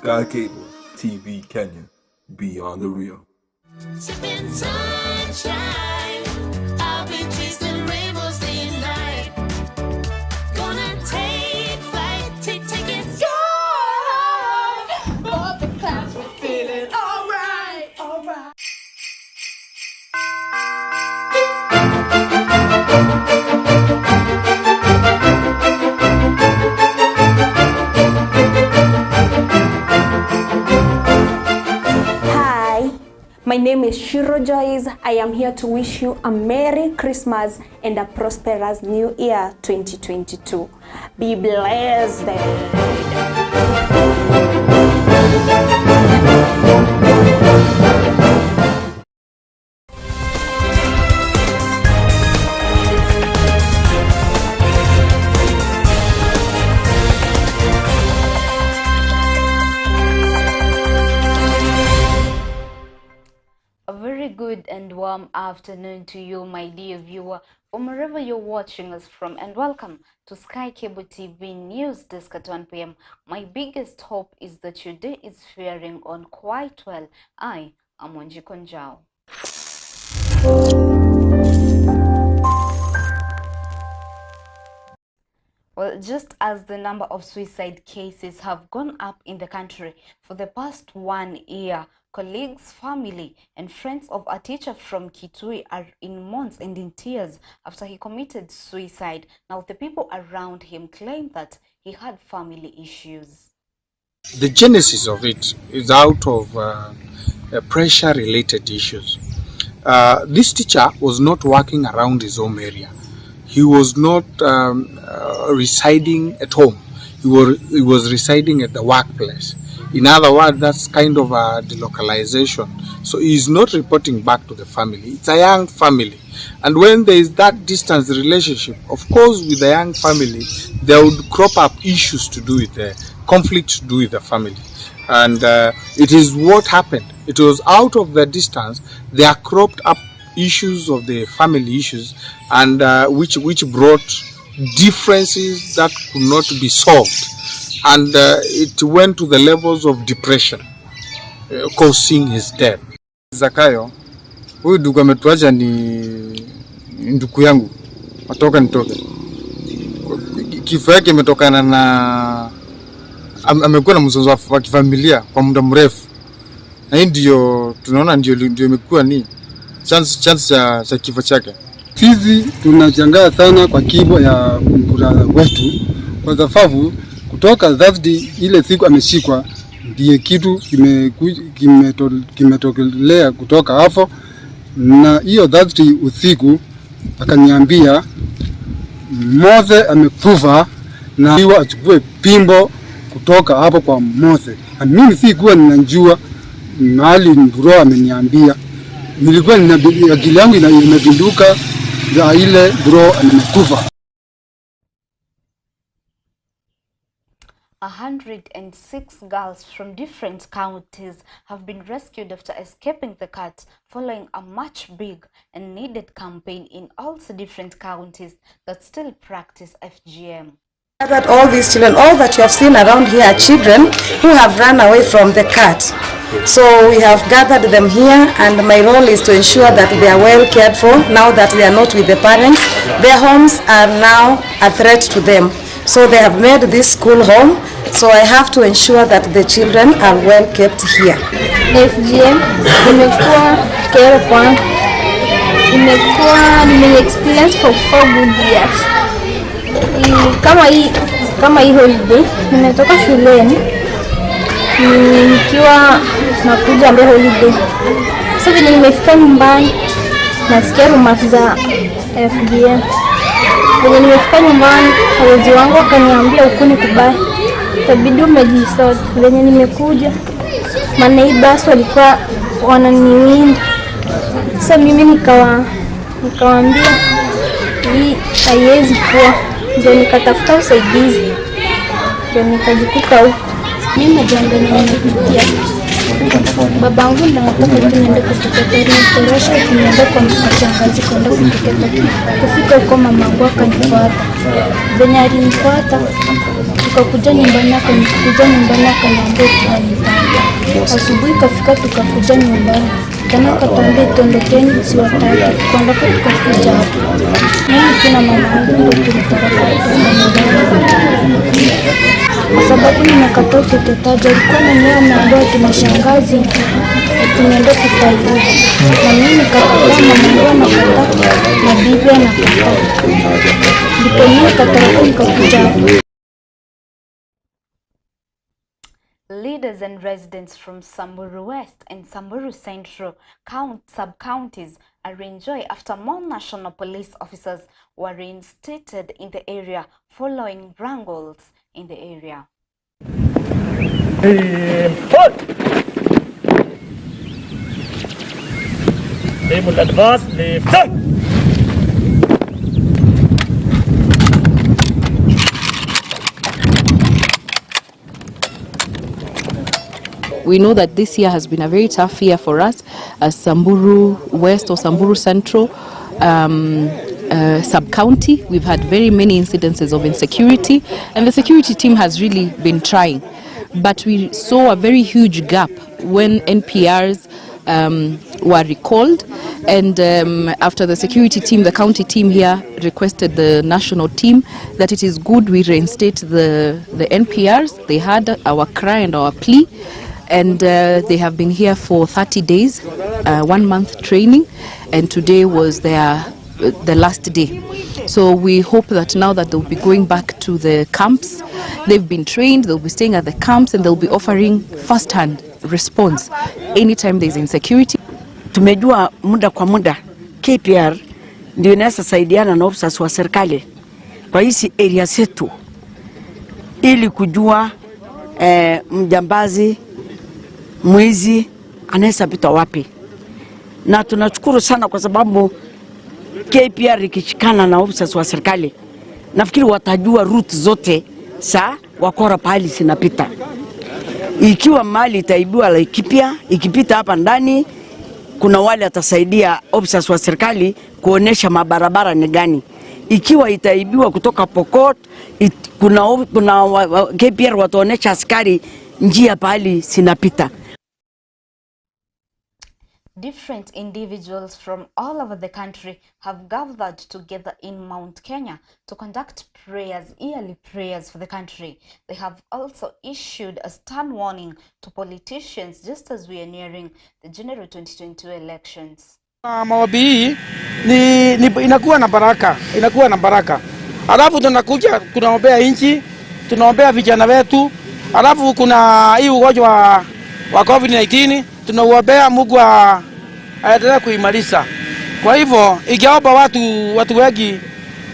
Sky Cable TV Kenya, beyond the real. Sipping sunshine, I'll be tasting rainbows day and night. Gonna take flight, take it fly. Up the clouds, we're feeling alright, alright. My name is Shiro Joyce. I am here to wish you a Merry Christmas and a prosperous New Year 2022. Be blessed. Good and warm afternoon to you, my dear viewer, from wherever you're watching us from, and welcome to Sky Cable TV News Desk at 1 p.m. My biggest hope is that your day is faring on quite well. I am Wanjiku Njau. Well, just as the number of suicide cases have gone up in the country for the past 1 year, colleagues, family, and friends of a teacher from Kitui are in mourns and in tears after he committed suicide. Now, the people around him claim that he had family issues. The genesis of it is out of pressure-related issues. This teacher was not working around his home area. He was not residing at home. He was residing at the workplace. In other words, that's kind of a delocalization. So he's not reporting back to the family. It's a young family. And when there is that distance relationship, of course, with the young family, there would crop up issues to do with the conflict to do with the family. And it is what happened. It was out of the distance, there cropped up issues of the family issues, and which brought differences that could not be solved. And it went to the levels of depression, causing his death. Zakayo, huyu ndugu ametuacha ni ndugu yangu, watoka nitoke. Kifo yake imetokana na amekuwa na mzozo wa kifamilia kwa muda mrefu. Na hii ndio tunaona ndio imekuwa ni chance cha kifo chake. Sisi tunachangaa sana kwa kifo ya brother wetu, kwa sababu kutoka Thursday ile siku ameshikwa ndiye kitu kimetokelea kutoka hapo, na hiyo Thursday usiku akaniambia Mose amekufa na hiyo achukue pimbo kutoka hapo kwa Mose. Na mimi sikuwa ninajua mahali bro ameniambia. Nilikuwa akili yangu imepinduka za ile bro amekufa. 106 girls from different counties have been rescued after escaping the cuts following a much big and needed campaign in all the different counties that still practice FGM. That all these children, all that you have seen around here are children who have run away from the cat. So we have gathered them here, and my role is to ensure that they are well cared for now that they are not with the parents. Their homes are now a threat to them. So they have made this school home, so I have to ensure that the children are well kept here. FGM imekuwa kero kwangu, nime experience for 4 good years. Kama hii holiday nimetoka shuleni nikiwa nakuja mbele holiday. Sasa vile nimefika nyumbani nasikia rumors za FGM. Vile nimefika nyumbani, wazazi wangu wakaniambia ukuni kubaya, itabidi umejisort. Vile nimekuja, maneighbors walikuwa wananiwinda. Sasa mimi nikawaambia hii haiwezi kuwa, ndio nikatafuta usaidizi, ndio nikajikuta huko. Mimi majanga nimepitia. Babangu nataka tuende kutekeleza tunaenda kwa mchangazi kwenda kutekeleza. Kufika huko mamangu akanifuata. Venye alinifuata Tukakuja nyumbani, akanifukuza nyumbani, akaniambia tunanitaka. Asubuhi kafika, tukakuja nyumbani tena, akatuambia tuondokeni, siwataki. Kuondoka tukakuja hapo. Mimi kina mama yangu ndio tulitoroka kutoka nyumbani. Kwa sababu nimekataa ukeketaji. Alikuwa mwenyewe ameambiwa tuna shangazi tunaenda kutaifa. Na mimi nikakataa, mama yangu anakataa na bibi anakataa. Ndipo mimi nikatoroka nikakuja hapo. Leaders and residents from Samburu West and Samburu Central sub-counties are in joy after more national police officers were reinstated in the area following wrangles in the area. They will advance, they We know that this year has been a very tough year for us as Samburu West or Samburu Central sub-county. We've had very many incidences of insecurity, and the security team has really been trying. But we saw a very huge gap when NPRs were recalled, and after the security team, the county team here requested the national team that it is good we reinstate the NPRs. They had our cry and our plea, and they have been here for 30 days, 1 month training, and today was the last day. So we hope that now that they'll be going back to the camps, they've been trained, they'll be staying at the camps, and they'll be offering first-hand response anytime there's insecurity. Tumejua muda kwa muda KPR ndio inaweza saidiana na officers wa serikali kwa hizi area zetu ili kujua mjambazi, mwizi anaweza pita wapi. Na tunashukuru sana kwa sababu KPR ikishikana na officers wa serikali, nafikiri watajua route zote za wakora pahali zinapita. Ikiwa mali itaibiwa Laikipia, ikipita hapa ndani, kuna wale atasaidia officers wa serikali kuonesha mabarabara ni gani. Ikiwa itaibiwa kutoka Pokot, kuna KPR wataonesha askari njia pahali zinapita. Different individuals from all over the country have gathered together in Mount Kenya to conduct yearly prayers for the country. They have also issued a stern warning to politicians just as we are nearing the January 2022 elections. Maombi hii inakuwa na baraka. Alafu tunakuja tunaombea nchi, tunaombea vijana wetu. Alafu kuna hii ugonjwa wa COVID-19, tunaombea Mungu aendelee kuimarisha. Kwa hivyo ikiomba watu wengi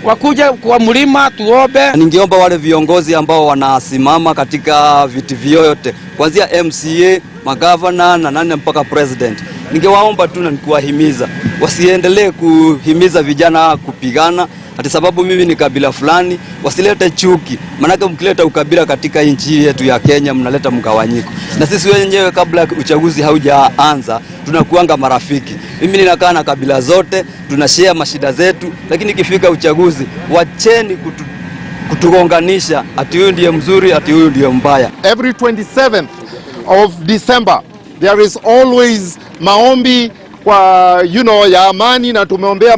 wakuja kwa mlima tuombe. Ningeomba wale viongozi ambao wanasimama katika viti vyote kuanzia MCA, magavana na nane mpaka president. Ningewaomba tu na nikuwahimiza wasiendelee kuhimiza vijana kupigana ati sababu mimi ni kabila fulani, wasilete chuki. Maana mkileta ukabila katika nchi yetu ya Kenya mnaleta mgawanyiko. Na sisi wenyewe kabla uchaguzi haujaanza tunakuanga marafiki. Mimi ninakaa na kabila zote, tunashare mashida zetu, lakini ikifika uchaguzi wacheni kutugonganisha ati huyu ndiye mzuri ati huyu ndiye mbaya. Every 27th of December there is always maombi kwa ya amani, na tumeombea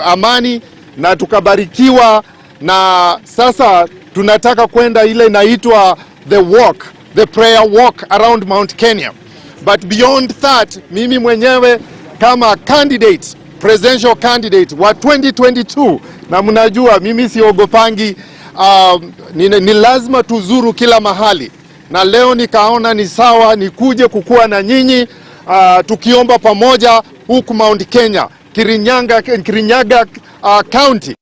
amani na tukabarikiwa, na sasa tunataka kwenda ile inaitwa the prayer walk around Mount Kenya. But beyond that, mimi mwenyewe kama candidate, presidential candidate wa 2022, na mnajua mimi siogopangi, ni lazima tuzuru kila mahali, na leo nikaona ni sawa nikuje kukua na nyinyi tukiomba pamoja huku Mount Kenya, Kirinyaga County.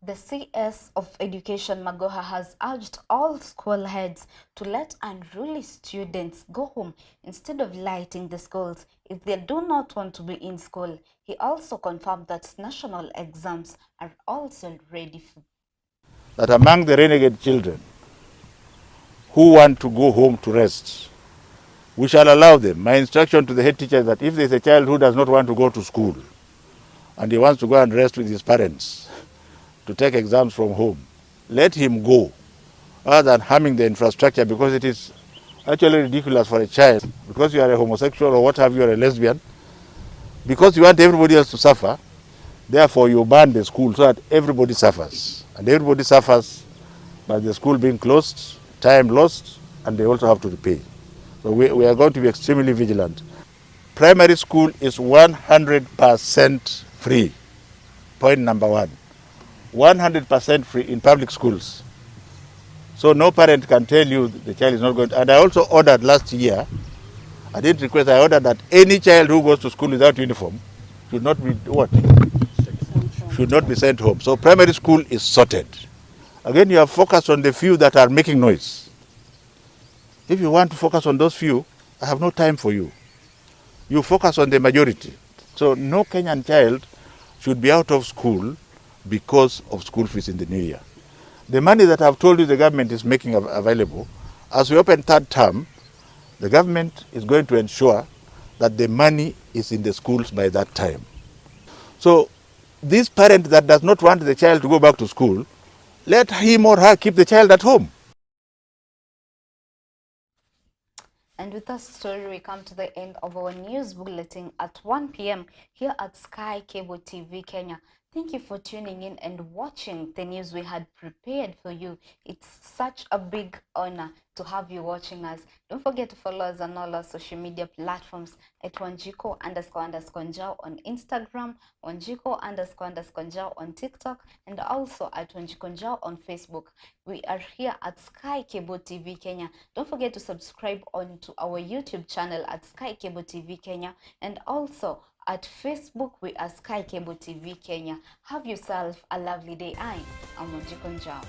The CS of Education Magoha has urged all school heads to let unruly students go home instead of lighting the schools if they do not want to be in school. He also confirmed that national exams are also ready. That among the renegade children who want to go home to rest, we shall allow them. My instruction to the head teacher is that if there is a child who does not want to go to school and he wants to go and rest with his parents to take exams from home, let him go. other than harming the infrastructure, because it is actually ridiculous for a child, because you are a homosexual or what have you, or a lesbian, because you want everybody else to suffer, therefore you ban the school so that everybody suffers. And everybody suffers by the school being closed, time lost, and they also have to repay. So we are going to be extremely vigilant. Primary school is 100% free. Point number one. 100% free in public schools. So no parent can tell you the child is not going to. And I also ordered last year, I didn't request, I ordered that any child who goes to school without uniform should not be what? Should not be sent home. So primary school is sorted. Again, you have focused on the few that are making noise. If you want to focus on those few, I have no time for you. You focus on the majority. So no Kenyan child should be out of school because of school fees in the new year. The money that I've told you the government is making available, as we open third term, the government is going to ensure that the money is in the schools by that time. So this parent that does not want the child to go back to school, let him or her keep the child at home. And with that story, we come to the end of our news bulletin at 1 p.m. here at Sky Cable TV Kenya. Thank you for tuning in and watching the news we had prepared for you. It's such a big honor to have you watching us. Don't forget to follow us on all our social media platforms at Wanjiku__Njau on Instagram, Wanjiku__Njau on TikTok, and also at Wanjiku Njau on Facebook. We are here at Sky Cable TV Kenya. Don't forget to subscribe on to our YouTube channel at Sky Cable TV Kenya, and also at Facebook, we are Sky Cable TV Kenya. Have yourself a lovely day. I'm Wanjiku Njau.